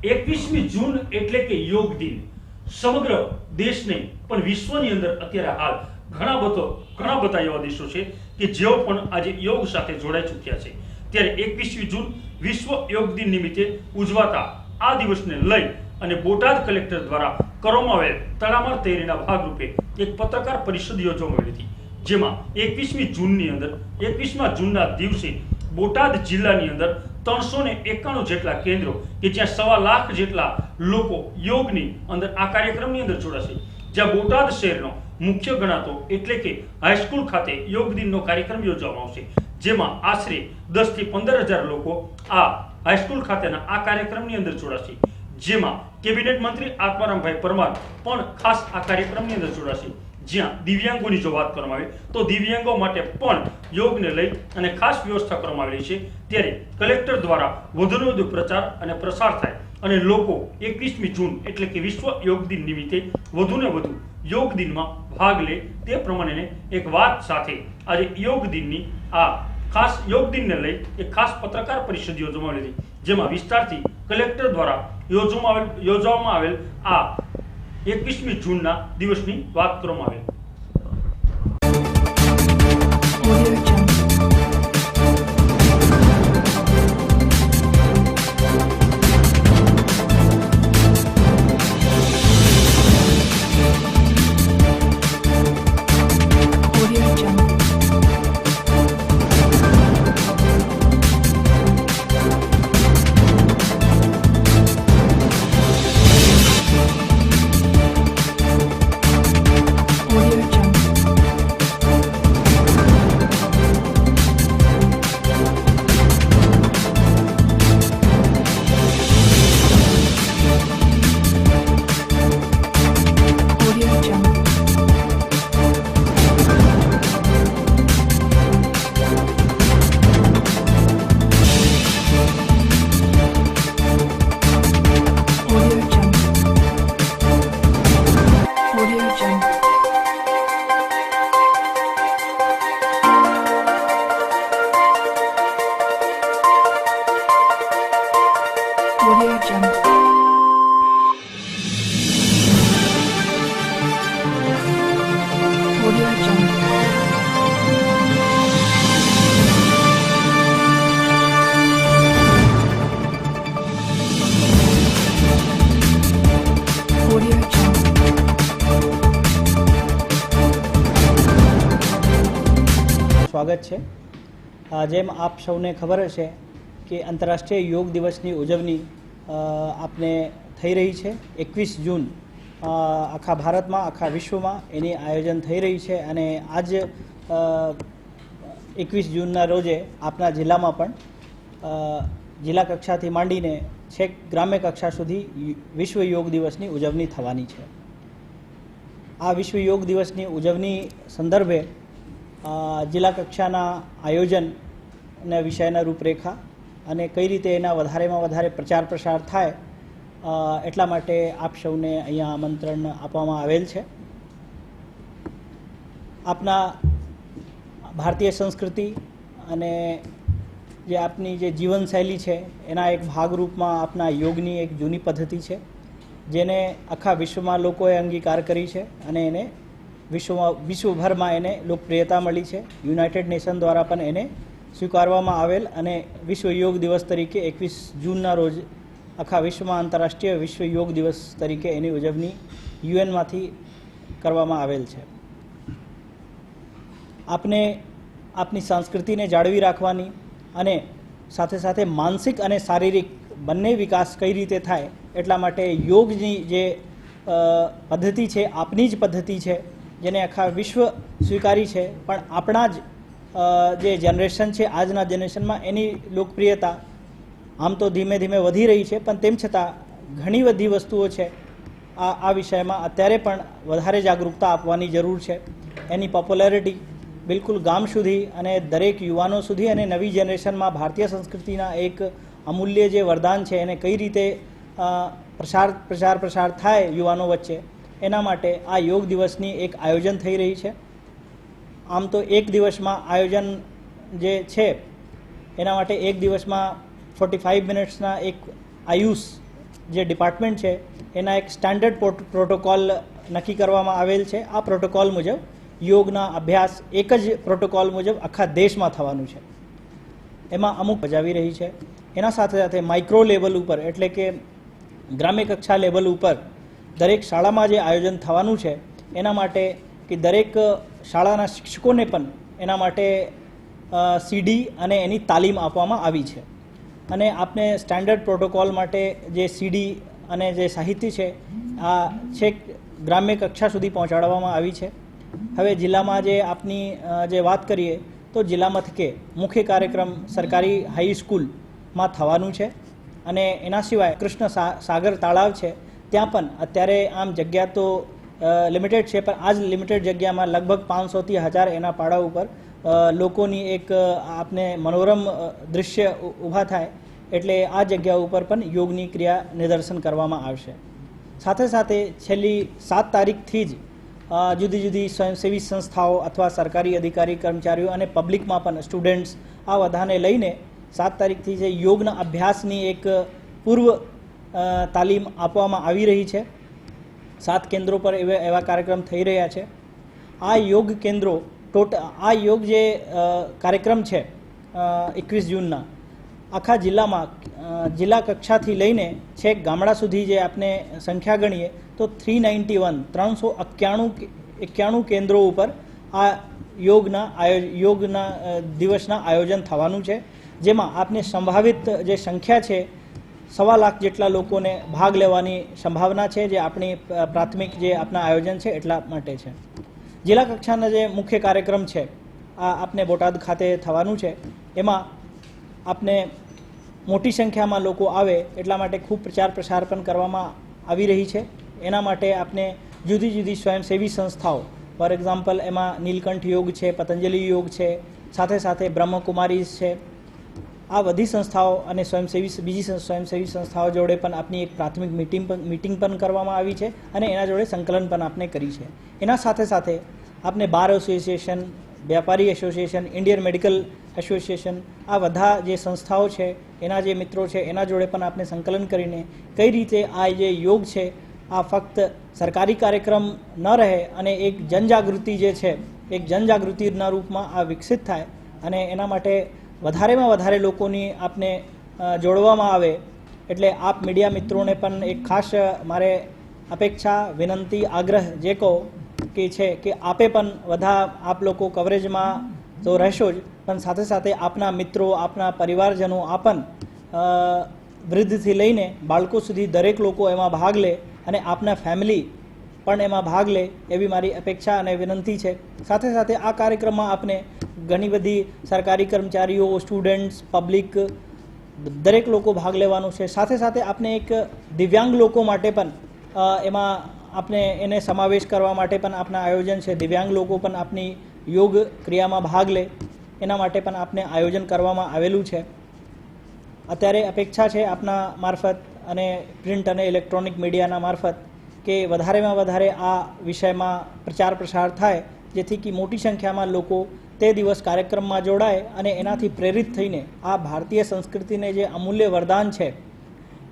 21મી જૂન એટલે કે યોગ દિન સમગ્ર દેશ નહીં પણ વિશ્વની અંદર અત્યારે હાલ ઘણા બધા એવા દેશો છે કે જેઓ પણ આજે યોગ સાથે જોડાઈ ચૂક્યા છે। ત્યારે 21મી જૂન વિશ્વ યોગ દિન નિમિત્તે ઉજવાતા આ દિવસને લઈ અને બોટાદ કલેક્ટર દ્વારા કરવામાં આવેલ તડામાર તૈયારીના ભાગરૂપે એક પત્રકાર પરિષદ યોજવામાં આવી હતી, જેમાં 21મી જૂનના દિવસે બોટાદ જિલ્લાની અંદર 391 જેટલા કેન્દ્રો કે જ્યાં 1.25 લાખ જેટલા લોકો યોગની અંદર આ કાર્યક્રમની અંદર જોડાશે। જ્યાં બોટાદ શહેરનો મુખ્ય ગણાતો એટલે કે હાઈસ્કૂલ ખાતે યોગ દિનનો કાર્યક્રમ યોજવામાં આવશે, જેમાં આશરે 10 થી 15,000 લોકો આ હાઈસ્કૂલ ખાતેના આ કાર્યક્રમની અંદર જોડાશે। જેમાં કેબિનેટ મંત્રી આત્મારામભાઈ પરમાર પણ ખાસ આ કાર્યક્રમની અંદર જોડાશે। જ્યાં દિવ્યાંગોની જો વાત કરવામાં આવે તો દિવ્યાંગો માટે પણ યોગને લઈ અને ખાસ વ્યવસ્થા કરવામાં આવેલી છે। ત્યારે કલેક્ટર દ્વારા વધુને વધુ પ્રચાર અને પ્રસાર થાય અને લોકો 21મી જૂન એટલે કે વિશ્વ યોગ દિન નિમિત્તે વધુને વધુ યોગ દિનમાં ભાગ લે તે પ્રમાણે એક વાત સાથે આજે યોગ દિનની આ ખાસ યોગ દિનને લઈ એક ખાસ પત્રકાર પરિષદ યોજવામાં આવેલી, જેમાં વિસ્તારથી કલેક્ટર દ્વારા યોજવામાં આવેલ આ 21મી જૂનના દિવસની વાત કરવામાં આવેલ। સ્વાગત છે। જેમ આપ સૌને ખબર હશે કે આંતરરાષ્ટ્રીય યોગ દિવસની ઉજવણી આપને થઈ રહી છે। 21 જૂન આખા ભારતમાં આખા વિશ્વમાં એની આયોજન થઈ રહી છે અને આજ 21 જૂનના રોજે આપના જિલ્લામાં પણ જિલ્લા કક્ષાથી માંડીને છેક ગ્રામ્ય કક્ષા સુધી વિશ્વ યોગ દિવસની ઉજવણી થવાની છે। આ વિશ્વ યોગ દિવસની ઉજવણી સંદર્ભે જિલ્લા કક્ષાના આયોજન અને વિષયના રૂપરેખા અને કઈ રીતે એના વધારેમાં વધારે પ્રચાર પ્રસાર થાય એટલા માટે આપ સૌને અહીંયા આમંત્રણ આપવામાં આવેલ છે। આપના ભારતીય સંસ્કૃતિ અને જે આપની જે જીવનશૈલી છે એના એક ભાગરૂપમાં આપના યોગની એક જૂની પદ્ધતિ છે, જેને આખા વિશ્વમાં લોકોએ અંગીકાર કરી છે અને એને વિશ્વભરમાં એને લોકપ્રિયતા મળી છે। યુનાઇટેડ નેશન દ્વારા પણ એને સ્વીકારવામાં આવેલ અને વિશ્વ યોગ દિવસ તરીકે 21 જૂનના રોજ આખા વિશ્વમાં આંતરરાષ્ટ્રીય વિશ્વ યોગ દિવસ તરીકે એની ઉજવણી યુએનમાંથી કરવામાં આવેલ છે। આપને આપની સંસ્કૃતિને જાળવી રાખવાની અને સાથે સાથે માનસિક અને શારીરિક બંને વિકાસ કઈ રીતે થાય એટલા માટે યોગની જે પદ્ધતિ છે આપની જ પદ્ધતિ છે, જેને આખા વિશ્વ સ્વીકારી છે, પણ આપણા જ જે જનરેશન છે આજના જનરેશનમાં એની લોકપ્રિયતા આમ તો ધીમે ધીમે વધી રહી છે, પણ તેમ છતાં ઘણી બધી વસ્તુઓ છે આ વિષયમાં અત્યારે પણ વધારે જાગૃતતા આપવાની જરૂર છે। એની પોપ્યુલારિટી બિલકુલ ગામ સુધી અને દરેક યુવાનો સુધી અને નવી જનરેશનમાં ભારતીય સંસ્કૃતિના એક અમૂલ્ય જે વરદાન છે એને કઈ રીતે પ્રસાર થાય યુવાનો વચ્ચે, એના માટે આ યોગ દિવસની એક આયોજન થઈ રહી છે। આમ તો એક દિવસમાં આયોજન જે છે એના માટે એક દિવસમાં 45 મિનિટ્સના એક આયુષ જે ડિપાર્ટમેન્ટ છે એના એક સ્ટાન્ડર્ડ પ્રોટોકોલ નક્કી કરવામાં આવેલ છે. આ પ્રોટોકોલ મુજબ યોગના અભ્યાસ એક જ પ્રોટોકોલ મુજબ આખા દેશમાં થવાનું છે. એમાં અમુક બજાવી રહી છે. એના સાથે સાથે માઇક્રો લેવલ ઉપર એટલે કે ગ્રામ્ય કક્ષા લેવલ ઉપર દરેક શાળામાં જે આયોજન થવાનું છે એના માટે કે દરેક શાળાના શિક્ષકોને પણ એના માટે સીડી અને એની તાલીમ આપવામાં આવી છે. અને આપને સ્ટાન્ડર્ડ પ્રોટોકોલ માટે જે સીડી અને જે સાહિત્ય છે આ છેક ગ્રામ્ય કક્ષા સુધી પહોંચાડવામાં આવી છે. હવે જિલ્લામાં જે આપની જે વાત કરીએ તો જિલ્લા મથકે મુખ્ય કાર્યક્રમ સરકારી હાઈસ્કૂલમાં થવાનું છે. અને એના સિવાય કૃષ્ણ સાગર તળાવ છે ત્યાં પણ અત્યારે આમ જગ્યા તો લિમિટેડ છે, પણ આ જ લિમિટેડ જગ્યામાં લગભગ 500થી 1000 એના પાડા ઉપર લોકોની એક આપને મનોરમ દૃશ્ય ઊભા થાય એટલે આ જગ્યા ઉપર પણ યોગની ક્રિયા નિદર્શન કરવામાં આવશે. સાથે સાથે છેલ્લી 7 તારીખથી જ જુદી જુદી સ્વયંસેવી સંસ્થાઓ અથવા સરકારી અધિકારી કર્મચારીઓ અને પબ્લિકમાં પણ સ્ટુડન્ટ્સ આ બધાને લઈને 7 તારીખથી જે યોગના અભ્યાસની એક પૂર્વ તાલીમ આપવામાં આવી રહી છે. 7 કેન્દ્રો પર એવા કાર્યક્રમ થઈ રહ્યા છે. આ યોગ કેન્દ્રો આ યોગ જે કાર્યક્રમ છે 21 જૂનના આખા જિલ્લામાં જિલ્લા કક્ષાથી લઈને છેક ગામડા સુધી જે આપણે સંખ્યા ગણીએ તો 391 કેન્દ્રો ઉપર આ યોગના દિવસના આયોજન થવાનું છે. જેમાં આપને સંભવિત જે સંખ્યા છે 1.25 લાખ જેટલા લોકોને ભાગ લેવાની સંભાવના છે. જે આપણી પ્રાથમિક જે આપણા આયોજન છે એટલા માટે છે. જિલ્લા કક્ષાના જે મુખ્ય કાર્યક્રમ છે આ આપને બોટાદ ખાતે થવાનું છે. એમાં આપને મોટી સંખ્યામાં લોકો આવે એટલા માટે ખૂબ પ્રચાર પ્રસાર પણ કરવામાં આવી રહી છે. એના માટે આપને જુદી જુદી સ્વયંસેવી સંસ્થાઓ ફોર એક્ઝામ્પલ એમાં નીલકંઠ યોગ છે, પતંજલિ યોગ છે, સાથે સાથે બ્રહ્મકુમારીઝ છે. આ બધી સંસ્થાઓ અને બીજી સ્વયંસેવી સંસ્થાઓ જોડે પણ આપની એક પ્રાથમિક મીટિંગ પણ કરવામાં આવી છે અને એના જોડે સંકલન પણ આપને કરી છે. એના સાથે સાથે આપને બાર એસોસિએશન, વ્યાપારી એસોસિએશન, ઇન્ડિયન મેડિકલ એસોસિએશન આ બધા જે સંસ્થાઓ છે એના જે મિત્રો છે એના જોડે પણ આપણે સંકલન કરીને કઈ રીતે આ જે યોગ છે આ ફક્ત સરકારી કાર્યક્રમ ન રહે અને એક જનજાગૃતિ જે છે એક જનજાગૃતિના રૂપમાં આ વિકસિત થાય અને એના માટે વધારેમાં વધારે લોકોની આપને જોડવામાં આવે. એટલે આપ મીડિયા મિત્રોને પણ એક ખાસ મારે અપેક્ષા, વિનંતી, આગ્રહ જે કહો કે છે કે આપે પણ આપ લોકો કવરેજમાં તો રહેશો જ, પણ સાથે સાથે આપના મિત્રો, આપના પરિવારજનો, આપણ વૃદ્ધથી લઈને બાળકો સુધી દરેક લોકો એમાં ભાગ લે અને આપના ફેમિલી પણ એમાં ભાગ લે એવી મારી અપેક્ષા અને વિનંતી છે. સાથે સાથે આ કાર્યક્રમમાં આપણે ઘણી બધી સરકારી કર્મચારીઓ, સ્ટુડન્ટ્સ, પબ્લિક દરેક લોકો ભાગ લેવાનું છે. સાથે સાથે આપણે એક દિવ્યાંગ લોકો માટે પણ એમાં આપણે એને સમાવેશ કરવા માટે પણ આપણા આયોજન છે. દિવ્યાંગ લોકો પણ આપની યોગ ક્રિયામાં ભાગ લે એના માટે પણ આપણે આયોજન કરવામાં આવેલું છે. અત્યારે અપેક્ષા છે આપના મારફત અને પ્રિન્ટ અને ઇલેક્ટ્રોનિક મીડિયાના મારફત કે વધારેમાં વધારે આ વિષયમાં પ્રચાર પ્રસાર થાય જેથી કે મોટી સંખ્યામાં લોકો તે દિવસ કાર્યક્રમમાં જોડાય અને એનાથી પ્રેરિત થઈને આ ભારતીય સંસ્કૃતિને જે અમૂલ્ય વરદાન છે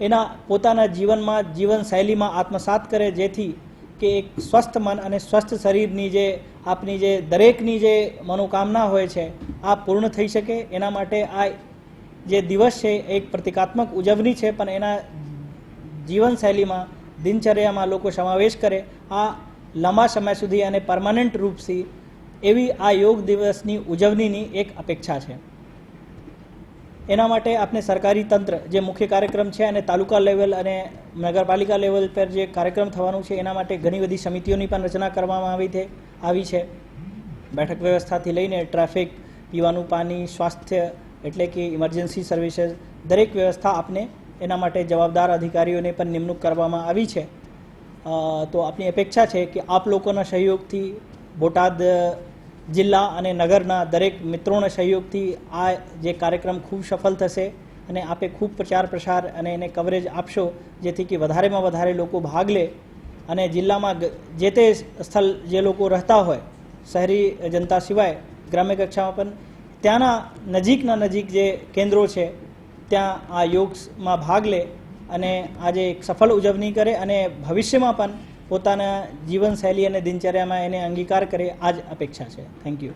એના પોતાના જીવનમાં, જીવનશૈલીમાં આત્મસાત કરે જેથી કે એક સ્વસ્થ મન અને સ્વસ્થ શરીરની જે આપની જે દરેકની જે મનોકામના હોય છે આ પૂર્ણ થઈ શકે. એના માટે આ જે દિવસ છે એક પ્રતિકાત્મક ઉજવણી છે, પણ એના જીવનશૈલીમાં, દિનચર્યામાં લોકો સમાવેશ કરે આ લાંબા સમય સુધી અને પરમાનન્ટ રૂપથી એવી આ યોગ દિવસની ઉજવણીની એક અપેક્ષા છે. એના માટે આપણે સરકારી તંત્ર જે મુખ્ય કાર્યક્રમ છે અને તાલુકા લેવલ અને નગરપાલિકા લેવલ પર જે કાર્યક્રમ થવાનું છે એના માટે ઘણી બધી સમિતિઓની પણ રચના કરવામાં આવી છે. બેઠક વ્યવસ્થાથી લઈને ટ્રાફિક, પીવાનું પાણી, સ્વાસ્થ્ય એટલે કે ઇમરજન્સી સર્વિસીસ દરેક વ્યવસ્થા આપને એના માટે જવાબદાર અધિકારીઓને પણ નિમણૂક કરવામાં આવી છે. તો આપની અપેક્ષા છે કે આપ લોકોના સહયોગથી બોટાદ જિલ્લા અને નગરના દરેક મિત્રોના સહયોગથી આ જે કાર્યક્રમ ખૂબ સફળ થશે અને આપે ખૂબ પ્રચાર પ્રસાર અને એને કવરેજ આપશો જેથી કે વધારેમાં વધારે લોકો ભાગ લે અને જિલ્લામાં જે તે સ્થળ જે લોકો રહેતા હોય શહેરી જનતા સિવાય ગ્રામ્ય કક્ષામાં પણ ત્યાંના નજીક જે કેન્દ્રો છે ત્યાં આ યોગમાં ભાગ લે અને આજે એક સફળ ઉજવણી કરે અને ભવિષ્યમાં પણ પોતાના જીવનશૈલી અને દિનચર્યામાં એને અંગીકાર કરે, આ જ અપેક્ષા છે. Thank you.